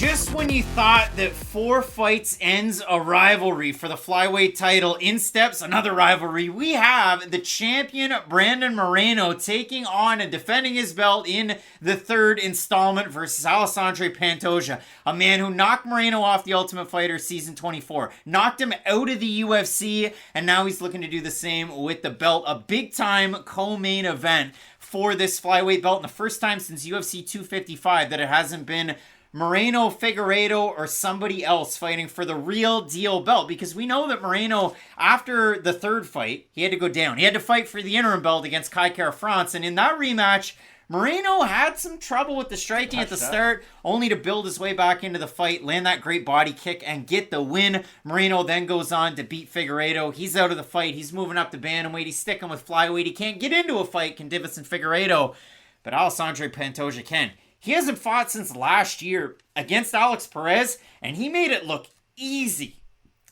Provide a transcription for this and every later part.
Just when you thought that 4 fights ends a rivalry for the flyweight title, in steps another rivalry. We have the champion Brandon Moreno taking on and defending his belt in the 3rd installment versus Alexandre Pantoja, a man who knocked Moreno off the Ultimate Fighter season 24, knocked him out of the UFC, and now he's looking to do the same with the belt. A big time co-main event for this flyweight belt, and the first time since UFC 255 that it hasn't been Moreno, Figueiredo, or somebody else fighting for the real deal belt, because we know that Moreno, after the 3rd fight, he had to go down. He had to fight for the interim belt against Kai Kara-France, and in that rematch, Moreno had some trouble with the striking at the start, only to build his way back into the fight, land that great body kick, and get the win. Moreno then goes on to beat Figueiredo. He's out of the fight. He's moving up to bantamweight. He's sticking with flyweight. He can't get into a fight, can Divas and Figueiredo, but Alexandre Pantoja can. He hasn't fought since last year against Alex Perez, and he made it look easy.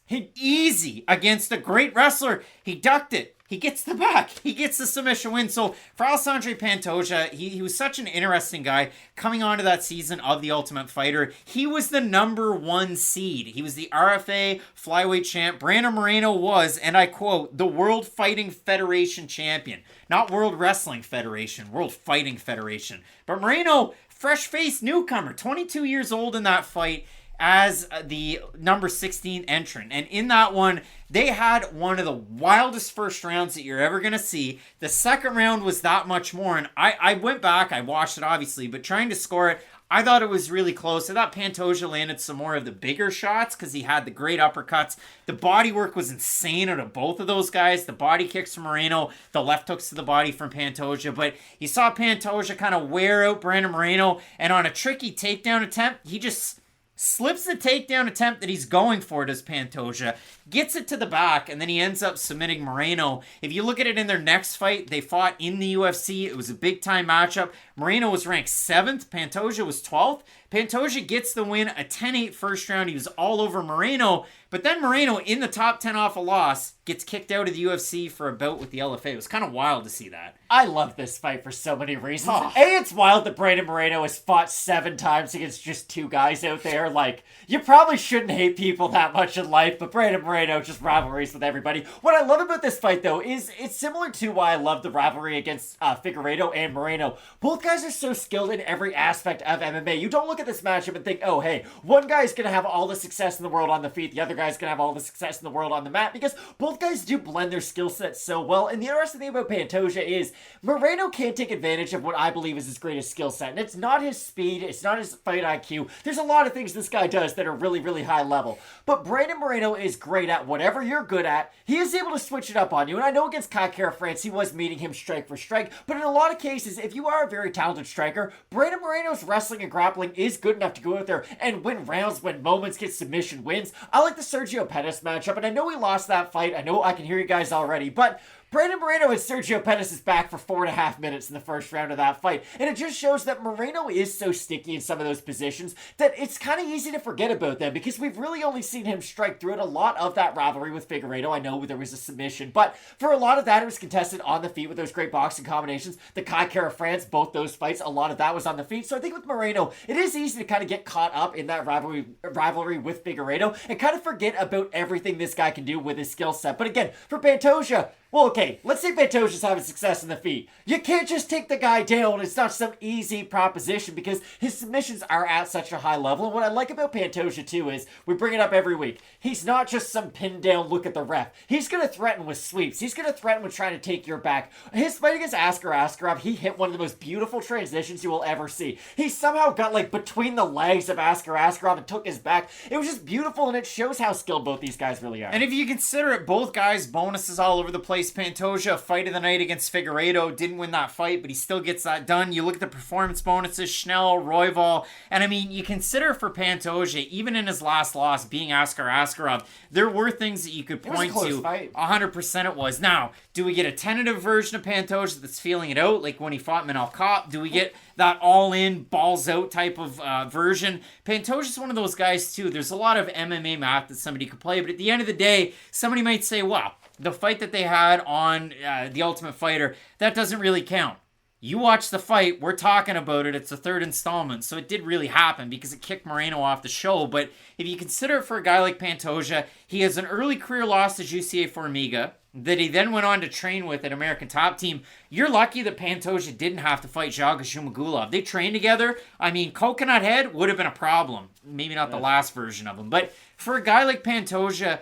Easy against a great wrestler. He ducked it. He gets the back. He gets the submission win. So for Alexandre Pantoja, he was such an interesting guy coming onto that season of The Ultimate Fighter. He was the number 1 seed. He was the RFA flyweight champ. Brandon Moreno was, and I quote, the World Fighting Federation champion. Not World Wrestling Federation, World Fighting Federation. But Moreno, fresh-faced newcomer, 22 years old in that fight as the number 16 entrant. And in that one, they had one of the wildest first rounds that you're ever going to see. The second round was that much more. And I went back, I watched it obviously, but trying to score it, I thought it was really close. I thought Pantoja landed some more of the bigger shots because he had the great uppercuts. The body work was insane out of both of those guys. The body kicks from Moreno, the left hooks to the body from Pantoja. But you saw Pantoja kind of wear out Brandon Moreno, and on a tricky takedown attempt, he just slips the takedown attempt that he's going for, does Pantoja, gets it to the back, and then he ends up submitting Moreno. If you look at it in their next fight, they fought in the UFC. It was a big-time matchup. Moreno was ranked 7th. Pantoja was 12th. Pantoja gets the win, a 10-8 first round. He was all over Moreno, but then Moreno, in the top 10 off a loss, gets kicked out of the UFC for a bout with the LFA. It was kind of wild to see that. I love this fight for so many reasons. It's wild that Brandon Moreno has fought 7 times against just 2 guys out there. Like, you probably shouldn't hate people that much in life, but Brandon Moreno just rivalries with everybody. What I love about this fight, though, is it's similar to why I love the rivalry against Figueiredo and Moreno. Both guys are so skilled in every aspect of MMA. You don't look at this matchup and think, oh, hey, one guy's going to have all the success in the world on the feet, the other guy's going to have all the success in the world on the mat, because both guys do blend their skill sets so well. And the interesting thing about Pantoja is Moreno can't take advantage of what I believe is his greatest skill set. And it's not his speed, it's not his fight IQ. There's a lot of things this guy does that are really, really high level. But Brandon Moreno is great at whatever you're good at. He is able to switch it up on you. And I know against Kai Kara-France, he was meeting him strike for strike. But in a lot of cases, if you are a very talented striker, Brandon Moreno's wrestling and grappling is good enough to go out there and win rounds, win moments, get submission wins. I like the Sergio Pettis matchup, and I know he lost that fight. I know I can hear you guys already, but Brandon Moreno had Sergio Pettis' back for 4.5 minutes in the first round of that fight. And it just shows that Moreno is so sticky in some of those positions that it's kind of easy to forget about them, because we've really only seen him strike through it a lot of that rivalry with Figueiredo. I know there was a submission, but for a lot of that, it was contested on the feet with those great boxing combinations. The Kai Kara-France, both those fights, a lot of that was on the feet. So I think with Moreno, it is easy to kind of get caught up in that rivalry with Figueiredo and kind of forget about everything this guy can do with his skill set. But again, for Pantoja, well, okay, let's say Pantoja's having success in the feet. You can't just take the guy down. It's not some easy proposition because his submissions are at such a high level. And what I like about Pantoja, too, is we bring it up every week. He's not just some pinned down look at the ref. He's going to threaten with sweeps. He's going to threaten with trying to take your back. His fight against Askar Askarov, he hit one of the most beautiful transitions you will ever see. He somehow got, like, between the legs of Askar Askarov and took his back. It was just beautiful, and it shows how skilled both these guys really are. And if you consider it, both guys, bonuses all over the place. Pantoja, fight of the night against Figueiredo, didn't win that fight, but he still gets that done. You look at the performance bonuses, Schnell, Royval, and I mean, you consider for Pantoja, even in his last loss, being Askar Askarov, there were things that you could point to. Fight. 100% it was. Now, do we get a tentative version of Pantoja that's feeling it out, like when he fought Manel Kopp? Do we get that all-in, balls-out type of version? Pantoja's one of those guys, too. There's a lot of MMA math that somebody could play, but at the end of the day, somebody might say, well, the fight that they had on The Ultimate Fighter, that doesn't really count. You watch the fight, we're talking about it, it's the third installment, so it did really happen because it kicked Moreno off the show. But if you consider it for a guy like Pantoja, he has an early career loss to Jussier Formiga that he then went on to train with at American Top Team. You're lucky that Pantoja didn't have to fight Zhaga Shumagulov. They trained together. I mean, Coconut Head would have been a problem. Maybe not the last version of him. But for a guy like Pantoja,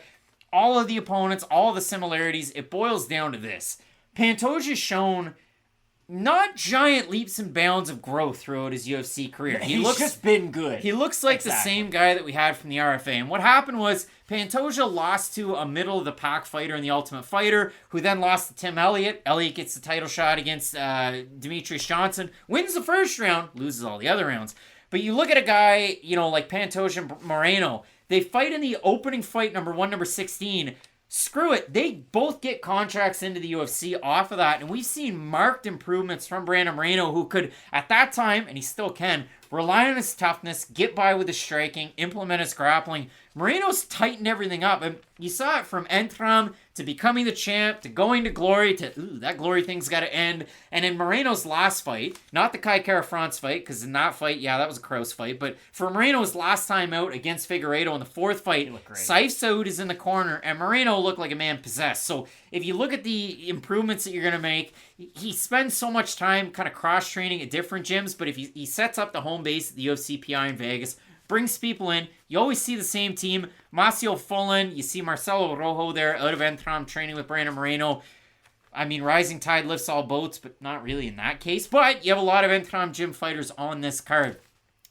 all of the opponents, all of the similarities, it boils down to this. Pantoja's shown not giant leaps and bounds of growth throughout his UFC career. He's just been good. He looks like the same guy that we had from the RFA. And what happened was Pantoja lost to a middle-of-the-pack fighter in the Ultimate Fighter, who then lost to Tim Elliott. Elliott gets the title shot against Demetrius Johnson, wins the first round, loses all the other rounds. But you look at a guy, like Pantoja and Moreno, they fight in the opening fight, number 1, number 16. Screw it. They both get contracts into the UFC off of that. And we've seen marked improvements from Brandon Moreno, who could, at that time, and he still can, rely on his toughness, get by with his striking, implement his grappling. Moreno's tightened everything up. And you saw it from Entram to becoming the champ, to going to glory, to, that glory thing's got to end. And in Moreno's last fight, not the Kai Kara-France fight, because in that fight, that was a Kraus fight, but for Moreno's last time out against Figueiredo in the fourth fight, Saif Saud is in the corner, and Moreno looked like a man possessed. So if you look at the improvements that you're going to make, he spends so much time kind of cross-training at different gyms, but if he sets up the home base at the UFC PI in Vegas, brings people in. You always see the same team. Macio Fullen, you see Marcelo Rojo there out of Entram training with Brandon Moreno. I mean, rising tide lifts all boats, but not really in that case. But you have a lot of Entram gym fighters on this card.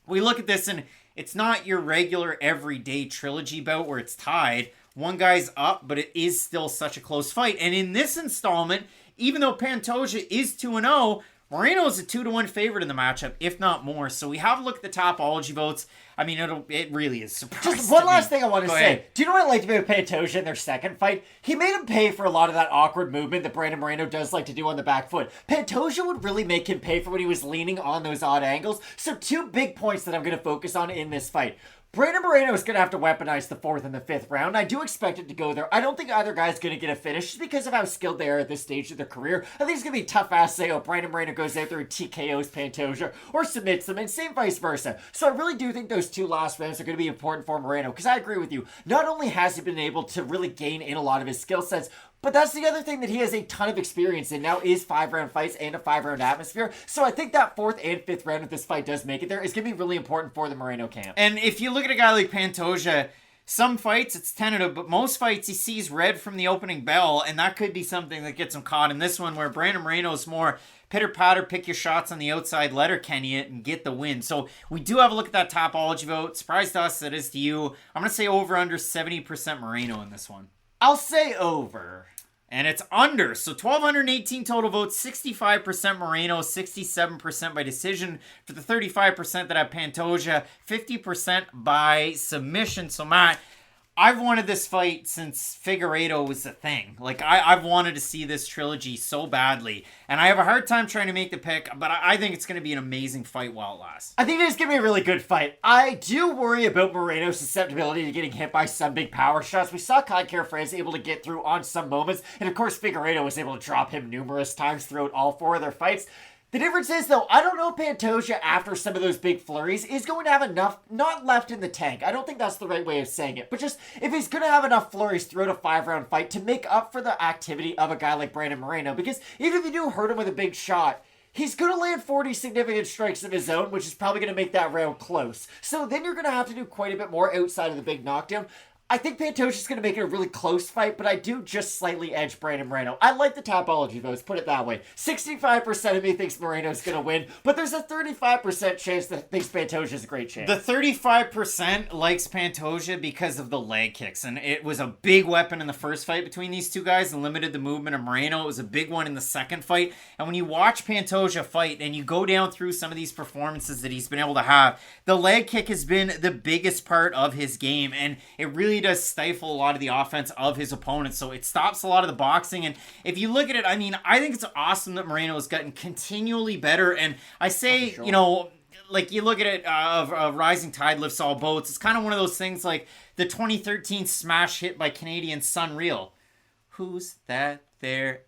We look at this, and it's not your regular everyday trilogy bout where it's tied. One guy's up, but it is still such a close fight. And in this installment, even though Pantoja is 2-0, Moreno is a 2-1 favorite in the matchup, if not more. So we have a look at the topology votes. I mean, it really is surprising. Just one last thing I want to say. Do you know what I liked about Pantoja in their second fight? He made him pay for a lot of that awkward movement that Brandon Moreno does like to do on the back foot. Pantoja would really make him pay for when he was leaning on those odd angles. So 2 big points that I'm going to focus on in this fight. Brandon Moreno is going to have to weaponize the 4th and the 5th round. I do expect it to go there. I don't think either guy's going to get a finish just because of how skilled they are at this stage of their career. I think it's going to be tough ass say, Brandon Moreno goes out there and TKOs Pantoja or submits them, and same vice versa. So I really do think those 2 last rounds are going to be important for Moreno, because I agree with you. Not only has he been able to really gain in a lot of his skill sets, but that's the other thing that he has a ton of experience in now is 5-round fights and a 5-round atmosphere. So I think that 4th and 5th round of this fight does make it there. It's going to be really important for the Moreno camp. And if you look at a guy like Pantoja, some fights it's tentative, but most fights he sees red from the opening bell, and that could be something that gets him caught in this one, where Brandon Moreno is more pitter-patter, pick your shots on the outside, let her Kenny it, and get the win. So we do have a look at that topology vote. Surprised us, it is to you. I'm going to say over under 70% Moreno in this one. I'll say over. And it's under. So 1,218 total votes, 65% Moreno, 67% by decision for the 35% that have Pantoja, 50% by submission. So Matt, I've wanted this fight since Figueiredo was a thing. Like, I've wanted to see this trilogy so badly. And I have a hard time trying to make the pick, but I think it's going to be an amazing fight while it lasts. I think it is going to be a really good fight. I do worry about Moreno's susceptibility to getting hit by some big power shots. We saw Kai Kara-France able to get through on some moments. And of course, Figueiredo was able to drop him numerous times throughout all 4 of their fights. The difference is, though, I don't know if Pantoja, after some of those big flurries, is going to have enough, not left in the tank. I don't think that's the right way of saying it. But just, if he's going to have enough flurries throughout a 5-round fight to make up for the activity of a guy like Brandon Moreno. Because even if you do hurt him with a big shot, he's going to land 40 significant strikes of his own, which is probably going to make that round close. So then you're going to have to do quite a bit more outside of the big knockdown. I think Pantoja's going to make it a really close fight, but I do just slightly edge Brandon Moreno. I like the topology votes, put it that way. 65% of me thinks Moreno's going to win, but there's a 35% chance that thinks Pantoja's a great chance. The 35% likes Pantoja because of the leg kicks, and it was a big weapon in the first fight between these two guys and limited the movement of Moreno. It was a big one in the second fight, and when you watch Pantoja fight and you go down through some of these performances that he's been able to have, the leg kick has been the biggest part of his game, and it really does stifle a lot of the offense of his opponents. So it stops a lot of the boxing. And if you look at it, I mean, I think it's awesome that Moreno has gotten continually better. And I say, you know, like you look at it, rising tide lifts all boats. It's kind of one of those things like the 2013 smash hit by Canadian Sunreal. Who's that there,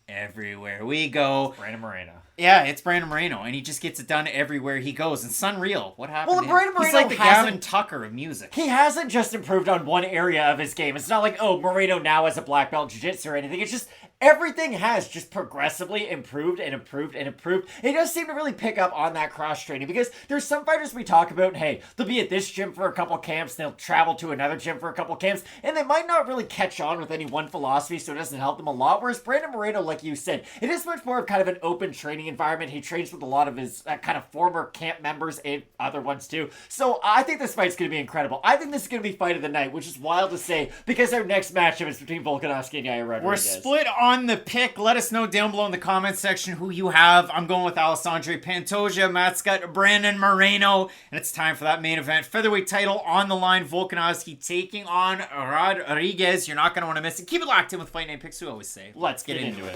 everywhere we go. Brandon Moreno. Yeah, it's Brandon Moreno, and he just gets it done everywhere he goes. And Sunreal, what happened? Well, Brandon Moreno he's like the Gavin Tucker of music. He hasn't just improved on one area of his game. It's not like, oh, Moreno now has a black belt in jiu-jitsu or anything. It's just everything has just progressively improved and improved and improved. He does seem to really pick up on that cross-training because there's some fighters we talk about, hey, they'll be at this gym for a couple camps, they'll travel to another gym for a couple camps, and they might not really catch on with any one philosophy, so it doesn't help them a lot. Whereas Brandon Moreno, like you said, it is much more of kind of an open training environment. He trains with a lot of his kind of former camp members and other ones too. So I think this fight's going to be incredible. I think this is going to be fight of the night, which is wild to say because our next matchup is between Volkanovski and Yair Rodriguez. We're split on the pick. Let us know down below in the comments section who you have. I'm going with Alexandre Pantoja. Matt's got Brandon Moreno. And it's time for that main event. Featherweight title on the line. Volkanovski taking on Rodriguez. You're not going to want to miss it. Keep it locked in with Fight Night Picks, we always say. Let's get into it.